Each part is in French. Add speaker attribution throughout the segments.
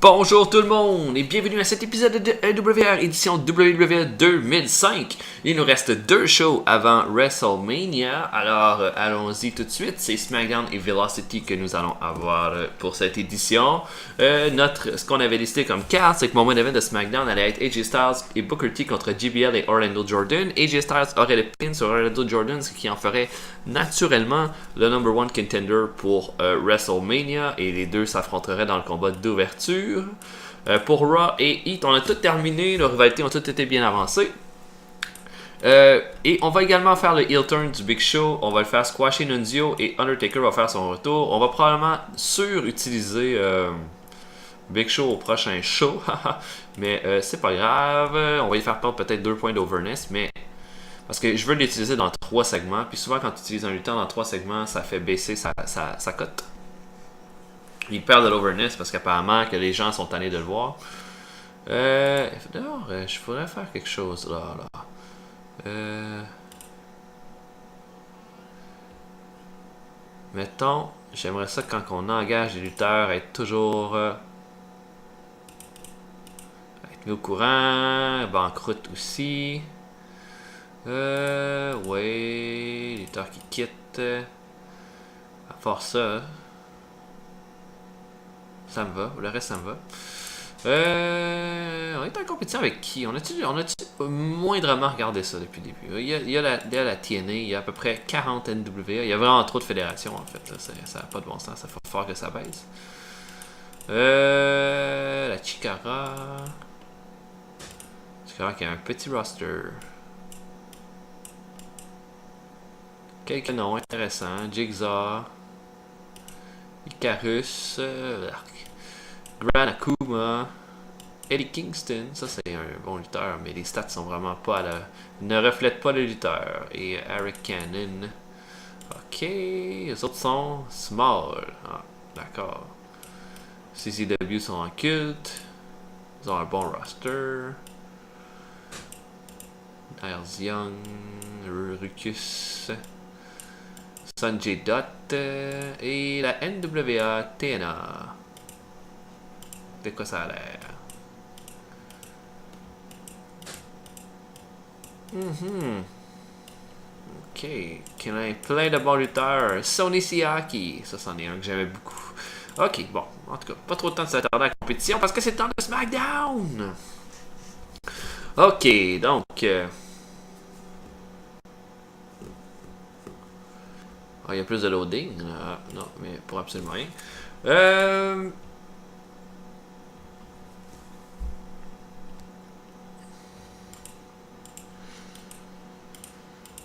Speaker 1: Bonjour tout le monde et bienvenue à cet épisode de EWR édition WWE 2005. Il nous reste deux shows avant WrestleMania, alors allons-y tout de suite. C'est SmackDown et Velocity que nous allons avoir pour cette édition. Ce qu'on avait listé comme carte, c'est que mon main event de SmackDown allait être AJ Styles et Booker T contre JBL et Orlando Jordan. AJ Styles aurait le pin sur Orlando Jordan, ce qui en ferait naturellement le number one contender pour WrestleMania, et les deux s'affronteraient dans le combat d'ouverture. Pour Raw et Heat, on a tout terminé, les rivalités ont toutes été bien avancées. Et on va également faire le heel turn du Big Show. On va le faire squasher Nunzio et Undertaker va faire son retour. On va probablement surutiliser Big Show au prochain show. Mais c'est pas grave. On va y faire perdre peut-être 2 points d'overness. Mais parce que je veux l'utiliser dans 3 segments. Puis souvent, quand tu utilises un lutteur dans 3 segments, ça fait baisser sa cote. Il perd de l'overness parce qu'apparemment que les gens sont tannés de le voir. D'ailleurs, je pourrais faire quelque chose là. Mettons, j'aimerais ça quand on engage les lutteurs être toujours être mis au courant, banqueroute aussi. Ouais, lutteurs qui quittent. À part ça, ça me va, le reste ça me va. On est en compétition avec qui? On a-tu moindrement regardé ça depuis le début? Il y a la TNA, il y a à peu près 40 NWA, il y a vraiment trop de fédérations en fait. Là. Ça n'a pas de bon sens, ça faut fort que ça baisse. La Chikara. Chikara qui a un petit roster. Quelques noms intéressants. Jigsaw. Icarus. Gran Akuma, Eddie Kingston, ça c'est un bon lutteur, mais les stats sont vraiment pas ne reflètent pas le lutteur. Et Eric Cannon. Ok, les autres sont small. Ah, d'accord. CCW sont en culte. Ils ont un bon roster. Niles Young, Rucus, Sanjay Dutt et la NWA TNA. De quoi ça a l'air? Ok. Qu'on a plein de bons lutteurs. Sonny Siaki. Ça, c'en est un que j'aimais beaucoup. Ok, bon. En tout cas, pas trop de temps de s'attarder à la compétition parce que c'est le temps de SmackDown. Ok, donc. Il y a plus de loading. Non, mais pour absolument rien.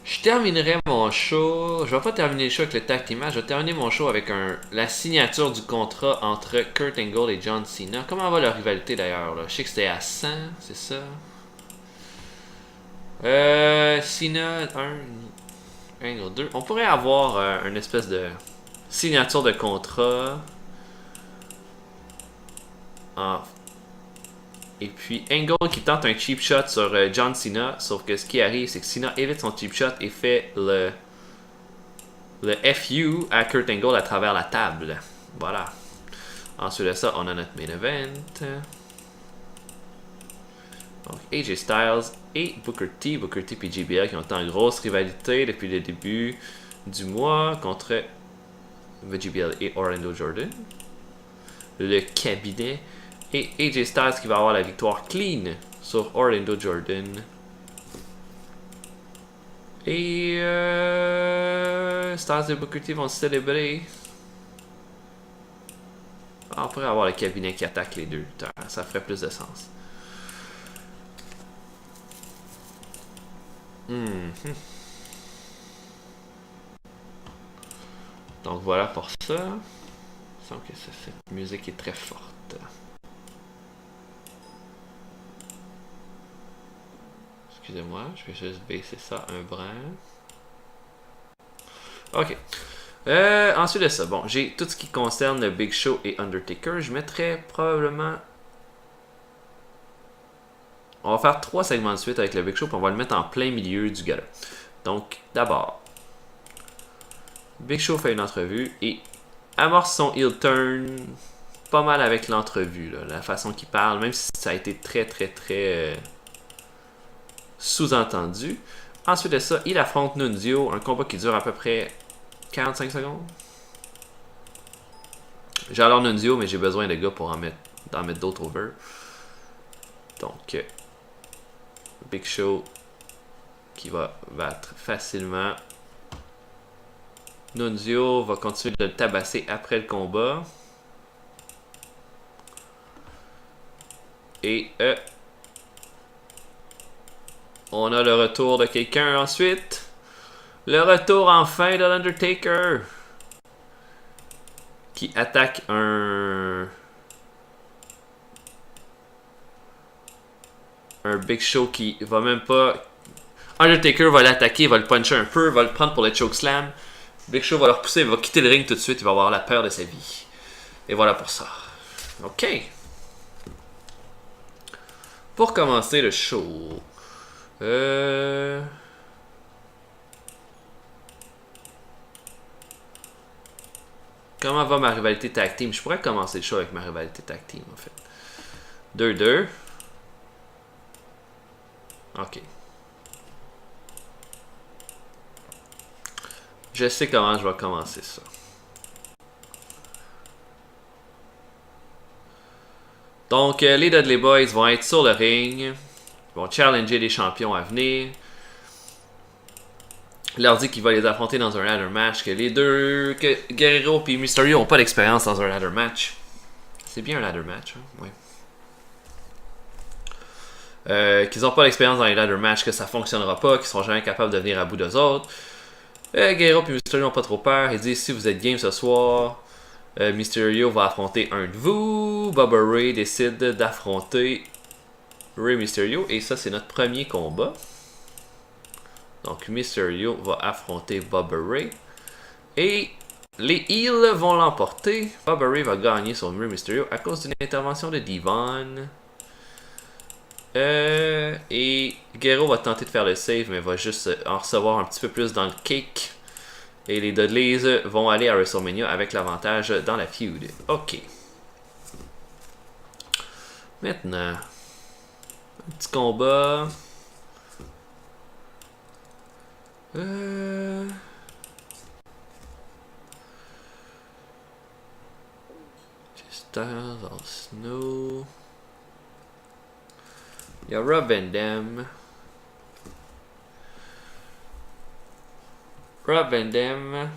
Speaker 1: Je terminerai mon show. Je vais pas terminer le show avec le tag team match. Je vais terminer mon show avec la signature du contrat entre Kurt Angle et John Cena. Comment va leur rivalité d'ailleurs là? Je sais que c'était à 100, c'est ça? Cena 1, Angle 2. On pourrait avoir une espèce de signature de contrat. Et puis Angle qui tente un cheap shot sur John Cena, sauf que ce qui arrive, c'est que Cena évite son cheap shot et fait le FU à Kurt Angle à travers la table. Voilà. Ensuite de ça, on a notre main event. Donc AJ Styles et Booker T et JBL qui ont été en grosse rivalité depuis le début du mois contre JBL et Orlando Jordan. Le cabinet. Et AJ Styles qui va avoir la victoire clean sur Orlando Jordan. Et Styles et Booker T vont célébrer. On pourrait avoir le cabinet qui attaque les deux lutteurs. Ça ferait plus de sens. Donc voilà pour ça. Il me semble que cette musique est très forte. Excusez-moi, je vais juste baisser ça un brin. Ok. Ensuite de ça, bon, j'ai tout ce qui concerne le Big Show et Undertaker. Je mettrais probablement. On va faire 3 segments de suite avec le Big Show, puis on va le mettre en plein milieu du gala. Donc, d'abord, Big Show fait une entrevue et amorce son heel turn pas mal avec l'entrevue, la façon qu'il parle, même si ça a été très sous-entendu. Ensuite de ça, il affronte Nunzio, un combat qui dure à peu près 45 secondes. J'adore Nunzio, mais j'ai besoin de gars pour d'en mettre d'autres over. Donc, Big Show qui va battre facilement. Nunzio va continuer de le tabasser après le combat. Et on a le retour de quelqu'un ensuite. Le retour enfin de l'Undertaker. Qui attaque un Big Show qui va même pas... Undertaker va l'attaquer, va le puncher un peu, va le prendre pour le chokeslam. Big Show va le repousser, il va quitter le ring tout de suite, il va avoir la peur de sa vie. Et voilà pour ça. Ok. Pour commencer le show... Comment va ma rivalité tag team? Je pourrais commencer le show avec ma rivalité tag team en fait. 2-2. Ok. Je sais comment je vais commencer ça. Donc, les Dudley Boys vont être sur le ring. Ils vont challenger les champions à venir. Il leur dit qu'il va les affronter dans un ladder match. Que Guerrero et Mysterio n'ont pas d'expérience dans un ladder match. C'est bien un ladder match, hein? Oui. Qu'ils n'ont pas d'expérience dans les ladder match, que ça fonctionnera pas, qu'ils seront jamais capables de venir à bout d'eux autres. Guerrero et Mysterio n'ont pas trop peur. Ils disent si vous êtes game ce soir, Mysterio va affronter un de vous. Bubba Ray décide d'affronter Rey Mysterio. Et ça, c'est notre premier combat. Donc, Mysterio va affronter Bubba Ray. Et les Heels vont l'emporter. Bubba Ray va gagner sur Rey Mysterio à cause d'une intervention de Devon. Et Guerrero va tenter de faire le save, mais va juste en recevoir un petit peu plus dans le cake. Et les Dudleys vont aller à WrestleMania avec l'avantage dans la feud. Ok. Maintenant, un petit combat. Styles, Al Snow. Il y a Rob Van Dam. Rob Van Dam.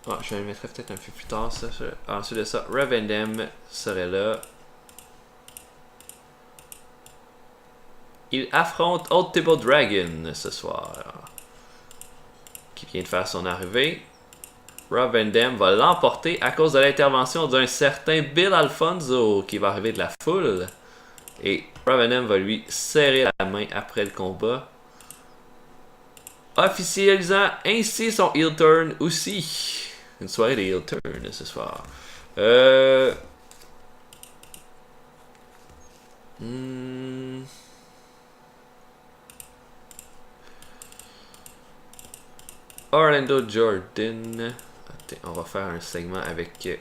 Speaker 1: Oh, je le mettrai peut-être un peu plus tard, ça. Ensuite de ça, Rob Van Dam serait là. Il affronte Old Table Dragon ce soir. Qui vient de faire son arrivée. Rob Van Dam va l'emporter à cause de l'intervention d'un certain Bill Alfonso qui va arriver de la foule. Et Rob Van Dam va lui serrer la main après le combat. Officialisant ainsi son heel turn aussi. Une soirée de heel turn ce soir. Orlando Jordan. Attends, on va faire un segment avec...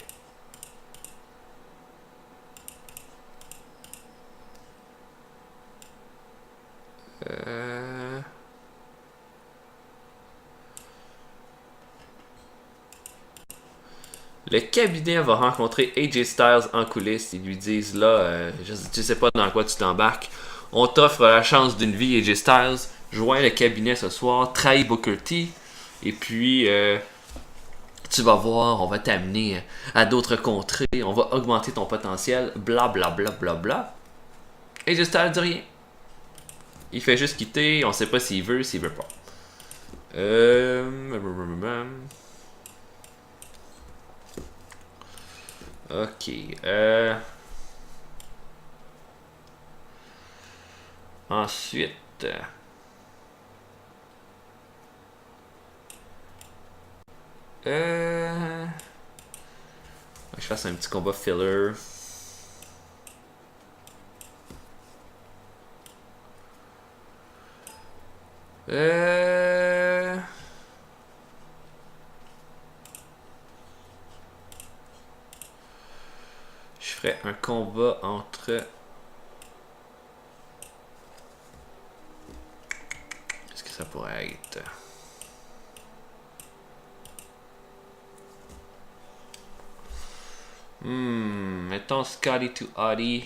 Speaker 1: Le cabinet va rencontrer AJ Styles en coulisses. Ils lui disent là, je sais pas dans quoi tu t'embarques. On t'offre la chance d'une vie, AJ Styles. Joins le cabinet ce soir, trahis Booker T. Et puis, tu vas voir, on va t'amener à d'autres contrées. On va augmenter ton potentiel. Bla bla bla bla bla. AJ Styles dit rien. Il fait juste quitter. On sait pas s'il veut pas. Ok. Ensuite. Je fasse un petit combat filler. ferais un combat entre... Qu'est-ce que ça pourrait être? Mettons Scotty to Audi.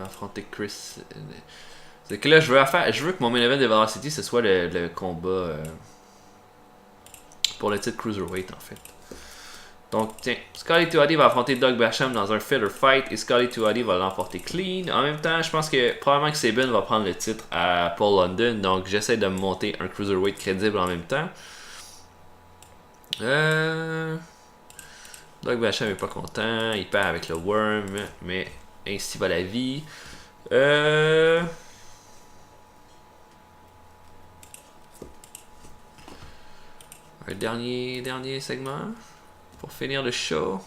Speaker 1: Affronter Chris. C'est que là, je veux que mon main event de Velocity, ce soit le combat pour le titre Cruiserweight, en fait. Donc, tiens, Scotty 2 va affronter Doug Basham dans un filler fight et Scotty 2 va l'emporter clean. En même temps, je pense que probablement que Sabin va prendre le titre à Paul London, donc j'essaie de me monter un Cruiserweight crédible en même temps. Doug Basham est pas content, il perd avec le Worm, mais ainsi va la vie. Un dernier segment pour finir le show.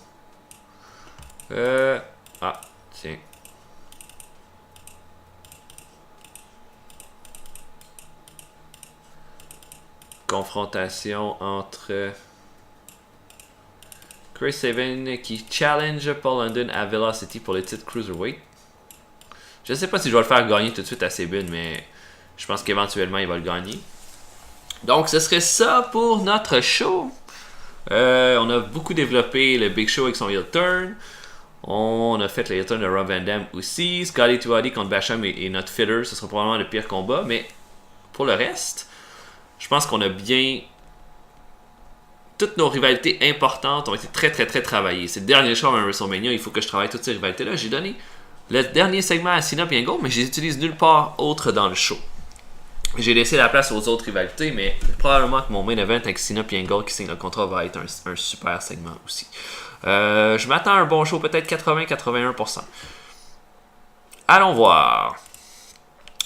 Speaker 1: Ah, tiens. Confrontation entre Chris Sabin qui challenge Paul London à Velocity pour le titre Cruiserweight. Je sais pas si je vais le faire gagner tout de suite à Sabin, mais je pense qu'éventuellement il va le gagner. Donc ce serait ça pour notre show. On a beaucoup développé le Big Show avec son heel turn. On a fait le heel turn de Rob Van Dam aussi. Scotty 2 contre Basham et notre filler, ce sera probablement le pire combat. Mais pour le reste, je pense qu'on a bien... Toutes nos rivalités importantes ont été très travaillées. C'est le dernier show à WrestleMania, il faut que je travaille toutes ces rivalités-là. J'ai donné le dernier segment à Cena et Angle, mais je les utilise nulle part autre dans le show. J'ai laissé la place aux autres rivalités, mais probablement que mon main event avec Cena et Angle qui signe le contrat va être un super segment aussi. Je m'attends à un bon show, peut-être 80-81%. Allons voir.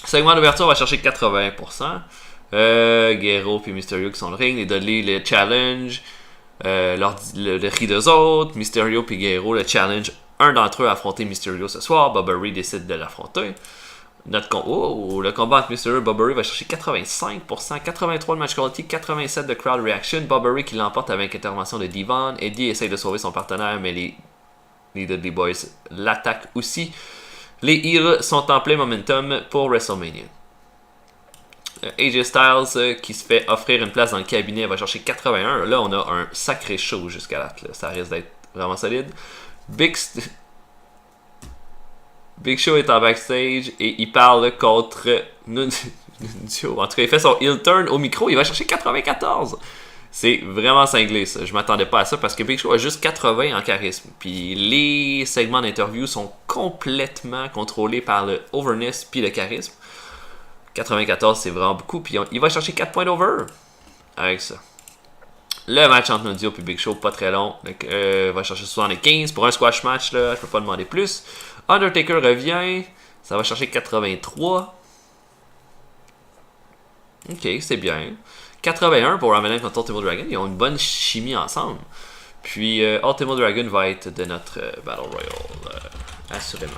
Speaker 1: Segment d'ouverture va chercher 80%. Guerrero puis Mysterio qui sont le ring, les Dudley le challenge, le cri d'eux autres, Mysterio puis Guerrero le challenge, un d'entre eux a affronté Mysterio ce soir, Bubba Ray décide de l'affronter. Le combat entre Mysterio et Bubba Ray va chercher 85%, 83 de match quality, 87 de crowd reaction, Bubba Ray qui l'emporte avec intervention de Devon, Eddie essaye de sauver son partenaire mais les Dudley Boys l'attaquent aussi. Les Heels sont en plein momentum pour WrestleMania. AJ Styles qui se fait offrir une place dans le cabinet va chercher 81. Là, on a un sacré show jusqu'à là. Ça risque d'être vraiment solide. Big Show est en backstage et il parle contre Nunzio. En tout cas, il fait son heel turn au micro. Il va chercher 94. C'est vraiment cinglé, ça. Je m'attendais pas à ça parce que Big Show a juste 80 en charisme. Puis les segments d'interview sont complètement contrôlés par le overness puis le charisme. 94, c'est vraiment beaucoup. Puis il va chercher 4 points d'over avec ça. Le match entre Nunzio et Big Show, pas très long. Donc, va chercher 75 pour un squash match. Là, je peux pas demander plus. Undertaker revient. Ça va chercher 83. Ok, c'est bien. 81 pour Raven contre Ultimo Dragon. Ils ont une bonne chimie ensemble. Puis Ultimo Dragon va être de notre Battle Royale. Assurément.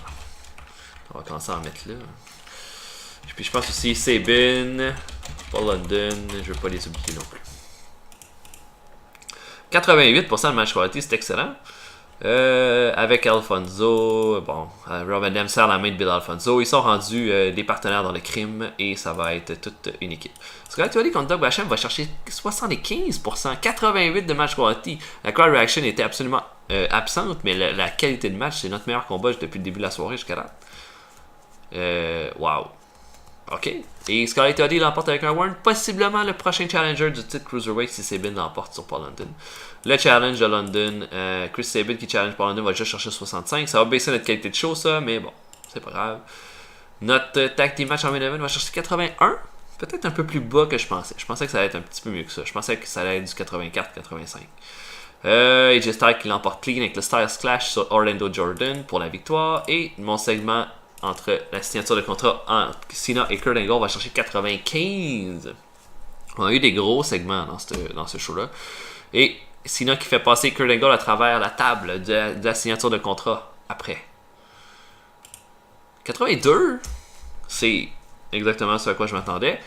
Speaker 1: On va commencer à en mettre là. Puis je pense aussi Sabin, Paul London, je veux pas les oublier non plus. 88% de match quality, c'est excellent. Avec Alfonso, bon, Rob Van Dam serre la main de Bill Alfonso. Ils sont rendus des partenaires dans le crime et ça va être toute une équipe. Scotty 2 contre Doug Basham va chercher 75%, 88% de match quality. La crowd reaction était absolument absente, mais la qualité de match, c'est notre meilleur combat depuis le début de la soirée jusqu'à là. Wow. Ok. Et Scotty 2 l'emporte avec un warn. Possiblement le prochain challenger du titre Cruiserweight si Sabin l'emporte sur Paul London. Le challenge de London. Chris Sabin qui challenge Paul London va juste chercher 65. Ça va baisser notre qualité de show, ça. Mais bon, c'est pas grave. Notre tag team match en main event va chercher 81. Peut-être un peu plus bas que je pensais. Je pensais que ça allait être un petit peu mieux que ça. Je pensais que ça allait être du 84-85. AJ Styles qui l'emporte clean avec le Styles Clash sur Orlando Jordan pour la victoire. Et mon segment entre la signature de contrat entre Cena et Kurt Angle va chercher 95. On a eu des gros segments dans ce show-là. Et Cena qui fait passer Kurt Angle à travers la table de la signature de contrat après. 82, c'est exactement ce à quoi je m'attendais.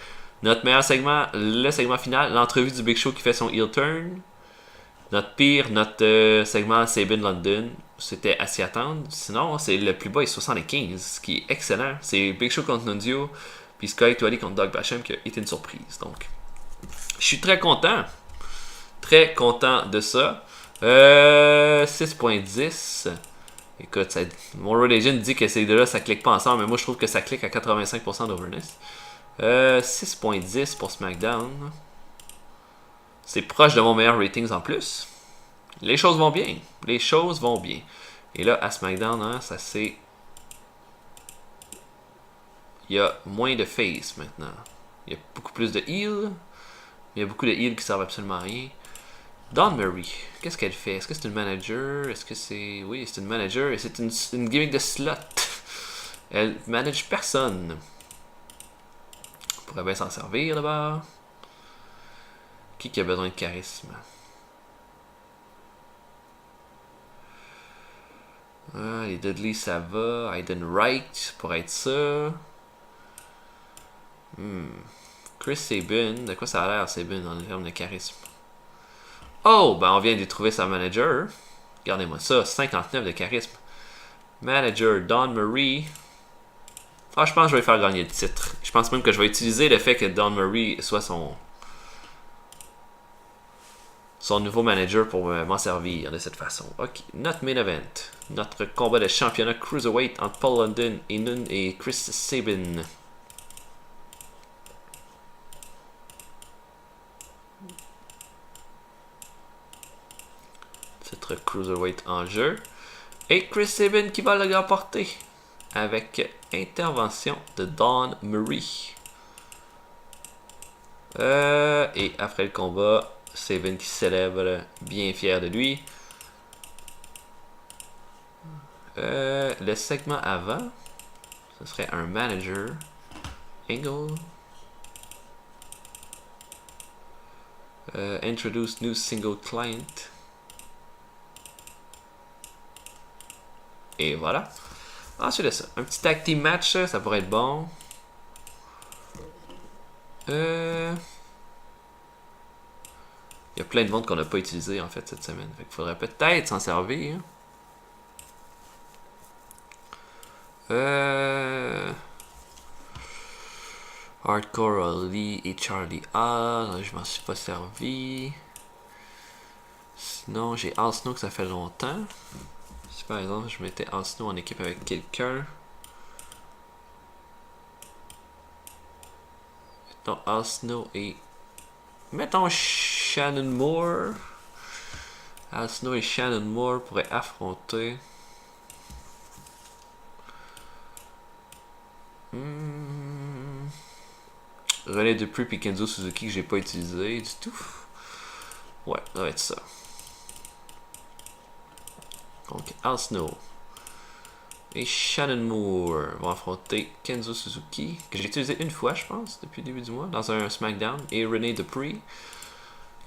Speaker 1: Notre meilleur segment, le segment final, l'entrevue du Big Show qui fait son heel turn. Notre pire, notre segment Sabin London, c'était à s'y attendre. Sinon, c'est le plus bas est 75, ce qui est excellent. C'est Big Show contre Nunzio, puis Sky Tuali contre Doug Basham qui a été une surprise. Donc, je suis très content. Très content de ça. 6.10. Écoute, mon Religion dit que ces deux-là, ça clique pas ensemble, mais moi je trouve que ça clique à 85% d'overness. 6.10 pour SmackDown. C'est proche de mon meilleur ratings en plus. Les choses vont bien. Les choses vont bien. Et là, à SmackDown, hein, ça c'est... Il y a moins de face maintenant. Il y a beaucoup plus de heal. Il y a beaucoup de heal qui servent absolument à rien. Dawn Marie, qu'est-ce qu'elle fait? Est-ce que c'est une manager? Est-ce que c'est... Oui, c'est une manager et c'est une gimmick de slot. Elle manage personne. On pourrait bien s'en servir d'abord. Qui a besoin de charisme? Les Dudley, ça va. Aiden Wright, pour être ça. Chris Sabin, de quoi ça a l'air, Sabin, en termes de charisme? Oh, ben on vient de trouver sa manager. Regardez-moi ça, 59 de charisme. Manager, Dawn Marie. Ah, je pense que je vais faire gagner le titre. Je pense même que je vais utiliser le fait que Dawn Marie soit son nouveau manager pour m'en servir de cette façon. Ok, notre main event. Notre combat de championnat Cruiserweight entre Paul London et Chris Sabin. Titre Cruiserweight en jeu. Et Chris Sabin qui va le remporter avec intervention de Dawn Marie. Et après le combat, Sabin qui célèbre, bien fier de lui. Le segment avant, ce serait un manager. Angle. Introduce new single client. Et voilà. Ensuite de ça, un petit tag team match, ça pourrait être bon. Il y a plein de monde qu'on n'a pas utilisé en fait cette semaine. Fait qu'il faudrait peut-être s'en servir. Hardcore Ali et Charlie A. Je m'en suis pas servi. Sinon, j'ai Al Snow que ça fait longtemps. Si par exemple je mettais Al Snow en équipe avec quelqu'un. Mettons Al Snow et... Mettons Shannon Moore. Al Snow et Shannon Moore pourraient affronter. René Dupree et Kenzo Suzuki que j'ai pas utilisé du tout. Ouais, ça va être ça. Donc Al Snow et Shannon Moore vont affronter Kenzo Suzuki, que j'ai utilisé une fois, je pense, depuis le début du mois, dans un SmackDown, et René Dupree,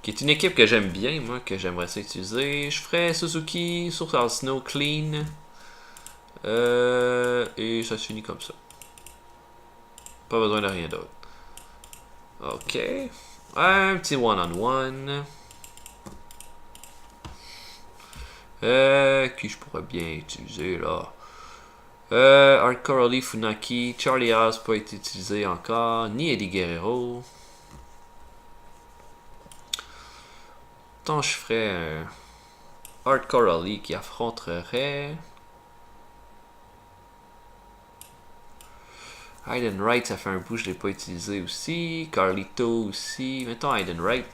Speaker 1: qui est une équipe que j'aime bien, moi, que j'aimerais ça utiliser. Je ferais Suzuki sur Al Snow clean. Et ça se finit comme ça. Pas besoin de rien d'autre. Ok. Un petit one-on-one. Qui je pourrais bien utiliser là? Hardcore Ali Funaki. Charlie Haas pas été utilisé encore. Ni Eddie Guerrero. Tant je ferais Hardcore Ali qui affronterait Aiden Wright, ça fait un bout, je l'ai pas utilisé aussi. Carlito aussi. Mettons Aiden Wright.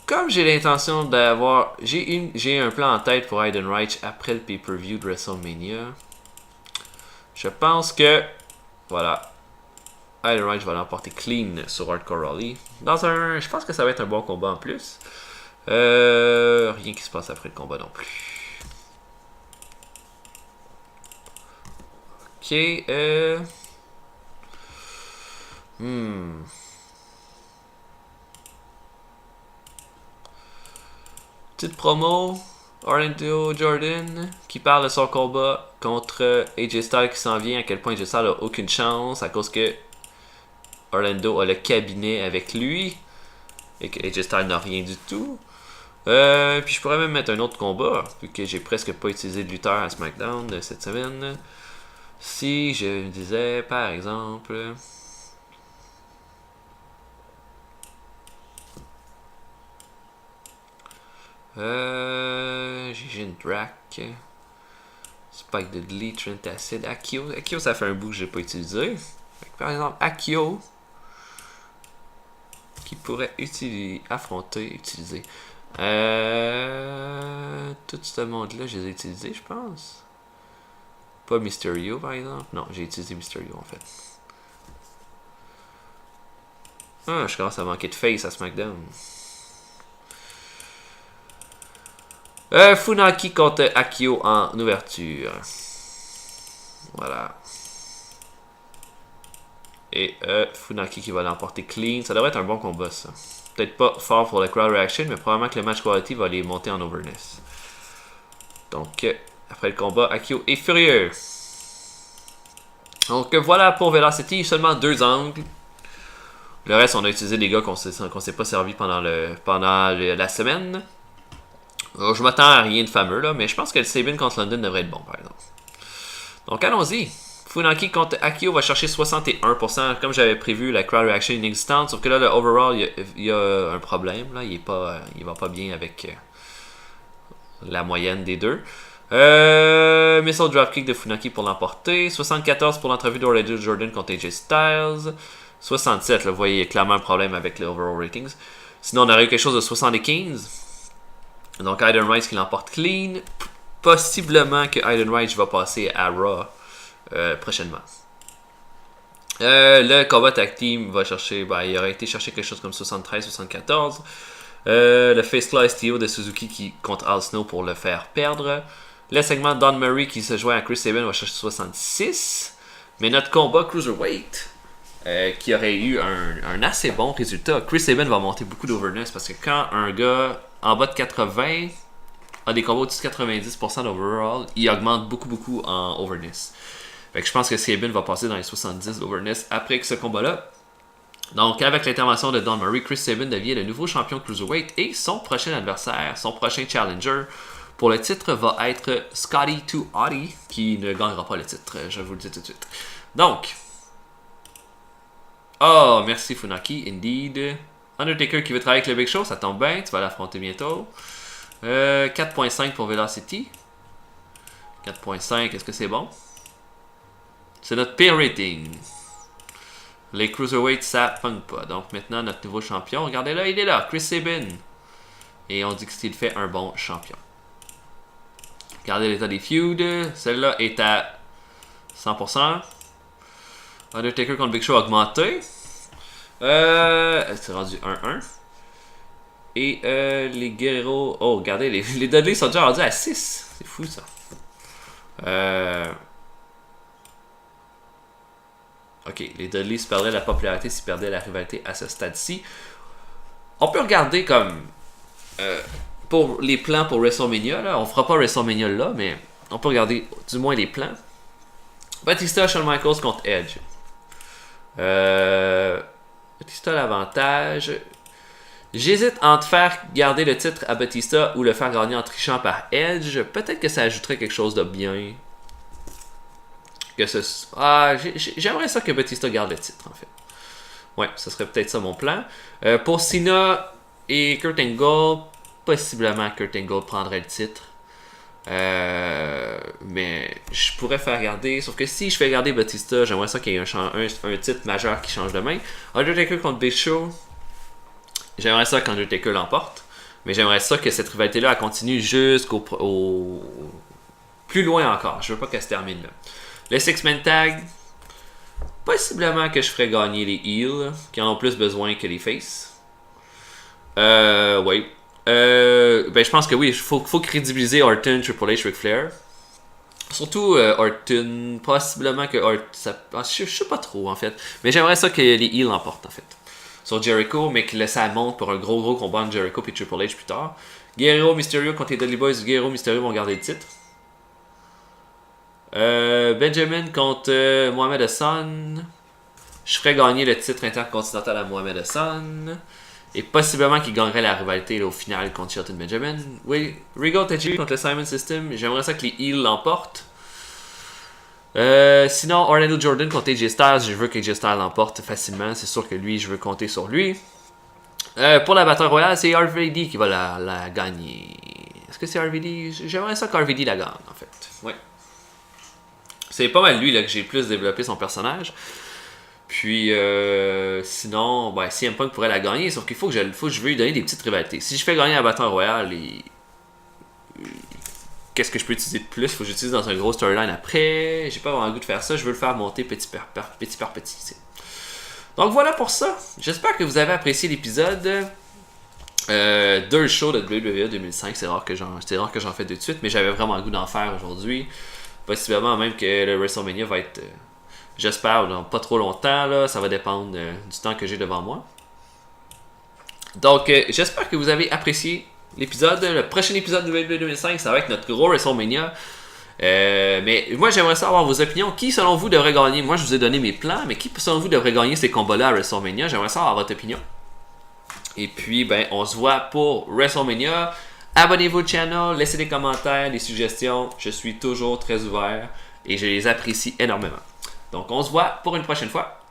Speaker 1: Comme j'ai l'intention d'avoir... J'ai un plan en tête pour Aiden Wright après le pay-per-view de WrestleMania. Je pense que... Voilà. Aiden Wright va l'emporter clean sur Hardcore Ali. Je pense que ça va être un bon combat en plus. Rien qui se passe après le combat non plus. Ok, Petite promo, Orlando Jordan qui parle de son combat contre AJ Styles qui s'en vient, à quel point AJ Styles a aucune chance à cause que Orlando a le cabinet avec lui et que AJ Styles n'a rien du tout. Puis je pourrais même mettre un autre combat, vu que j'ai presque pas utilisé de lutteur à SmackDown cette semaine. Si je me disais, par exemple... j'ai une Drac. Spike Dudley, Trent Acid, Akio. Akio, ça fait un bout que j'ai pas utilisé. Par exemple, Akio, qui pourrait utiliser. Tout ce monde-là, je les ai utilisés, je pense. Pas Mysterio, par exemple. Non, j'ai utilisé Mysterio, en fait. Ah, je commence à manquer de face à SmackDown. Funaki contre Akio en ouverture. Voilà. Et Funaki qui va l'emporter clean. Ça devrait être un bon combat, ça. Peut-être pas fort pour le crowd reaction, mais probablement que le match quality va les monter en overness. Donc, après le combat, Akio est furieux. Donc, voilà pour Velocity. Seulement 2 angles. Le reste, on a utilisé des gars qu'on s'est pas servi pendant la semaine. Je m'attends à rien de fameux, là, mais je pense que le Sabin contre London devrait être bon, par exemple. Donc, allons-y. Funaki contre Akio va chercher 61%. Comme j'avais prévu, la crowd reaction inexistante. Sauf que là, le overall, il y a un problème. Là. Il va pas bien avec la moyenne des deux. Missile dropkick de Funaki pour l'emporter. 74 pour l'entrevue d'Orlando Jordan contre AJ Styles. 67, là, vous voyez, il y a clairement un problème avec les overall ratings. Sinon, on aurait eu quelque chose de 75. Donc, Aiden Rice qui l'emporte clean. Possiblement que Aiden Rice va passer à Raw prochainement. Le combat tag team va chercher, il aurait été chercher quelque chose comme 73-74. Le Face Class TO de Suzuki qui contre Al Snow pour le faire perdre. Le segment Don Murray qui se joint à Chris Sabin va chercher 66. Mais notre combat Cruiserweight, qui aurait eu un assez bon résultat. Chris Sabin va monter beaucoup d'overness parce que quand un gars en bas de 80 a des combats au-dessus de 90% d'overall, il augmente beaucoup en overness. Fait que je pense que Sabin va passer dans les 70 d'overness après que ce combat-là. Donc, avec l'intervention de Don Murray, Chris Sabin devient le nouveau champion Cruiserweight et son prochain adversaire, son prochain challenger pour le titre va être Scotty 2 Hotty, qui ne gagnera pas le titre, je vous le dis tout de suite. Donc, oh, merci Funaki, indeed. Undertaker qui veut travailler avec le Big Show, ça tombe bien, tu vas l'affronter bientôt. 4.5 pour Velocity. 4.5, est-ce que c'est bon? C'est notre pire rating. Les Cruiserweights, ça punk pas. Donc maintenant, notre nouveau champion, regardez là, il est là, Chris Sabin. Et on dit qu'il fait un bon champion. Regardez l'état des feuds. Celle-là est à 100%. Undertaker contre Big Show augmenté. C'est rendu 1-1. Et les Guerrero. Oh, regardez, les Dudley sont déjà rendus à 6. C'est fou ça. Ok, les Dudley se perdraient la popularité s'ils perdaient la rivalité à ce stade-ci. On peut regarder comme. Pour les plans pour WrestleMania, là, on fera pas WrestleMania là, mais on peut regarder du moins les plans. Batista, Shawn Michaels contre Edge. Batista a l'avantage. J'hésite entre faire garder le titre à Batista ou le faire gagner en trichant par Edge. Peut-être que ça ajouterait quelque chose de bien. J'aimerais ça que Batista garde le titre, en fait. Ouais, ce serait peut-être ça mon plan. Pour Cena et Kurt Angle, possiblement Kurt Angle prendrait le titre. Mais je pourrais faire garder. Sauf que si je fais garder Batista, j'aimerais ça qu'il y ait un titre majeur qui change de main. Undertaker contre Big Show, j'aimerais ça qu'Undertaker l'emporte. Mais j'aimerais ça que cette rivalité-là continue jusqu'au plus loin encore. Je veux pas qu'elle se termine là. Le Six-Man Tag, possiblement que je ferais gagner les Heels, qui en ont plus besoin que les Face. Oui. Je pense que oui, il faut crédibiliser Orton, Triple H, Ric Flair. Surtout Orton, possiblement que Orton. Je sais pas trop en fait. Mais j'aimerais ça que les Heels l'emportent en fait. Sur Jericho, mais que ça monte pour un gros combat entre Jericho et Triple H plus tard. Guerrero, Mysterio contre les Dudley Boys. Guerrero, Mysterio vont garder le titre. Benjamin contre Mohamed Hassan. Je ferais gagner le titre intercontinental à Mohamed Hassan. Et possiblement qu'il gagnerait la rivalité là, au final contre Shelton Benjamin. Oui, Regal Tajiri contre le Simon System. J'aimerais ça que les Heels l'emportent. Sinon, Orlando Jordan contre AJ Styles. Je veux qu'AJ Styles l'emporte facilement. C'est sûr que lui, je veux compter sur lui. Pour la Battle Royale, c'est RVD qui va la gagner. Est-ce que c'est RVD? J'aimerais ça qu'RVD la gagne, en fait. Ouais. C'est pas mal lui là, que j'ai plus développé son personnage. Puis, sinon, CM Punk pourrait la gagner, sauf qu'il faut que je veux lui donner des petites rivalités. Si je fais gagner la Battle Royale, qu'est-ce que je peux utiliser de plus? Faut que j'utilise dans un gros storyline après. J'ai pas vraiment le goût de faire ça. Je veux le faire monter petit par petit. T'sais. Donc voilà pour ça. J'espère que vous avez apprécié l'épisode. 2 shows de WWE 2005. C'est rare que j'en fais deux de suite, mais j'avais vraiment le goût d'en faire aujourd'hui. Possiblement même que le WrestleMania va être... j'espère dans pas trop longtemps, là, ça va dépendre du temps que j'ai devant moi. Donc, j'espère que vous avez apprécié l'épisode. Le prochain épisode de WWE 2005, ça va être notre gros WrestleMania. Mais moi, j'aimerais savoir vos opinions. Qui, selon vous, devrait gagner? Moi, je vous ai donné mes plans, mais qui, selon vous, devrait gagner ces combats-là à WrestleMania? J'aimerais savoir votre opinion. Et puis, on se voit pour WrestleMania. Abonnez-vous au channel, laissez des commentaires, des suggestions. Je suis toujours très ouvert et je les apprécie énormément. Donc, on se voit pour une prochaine fois.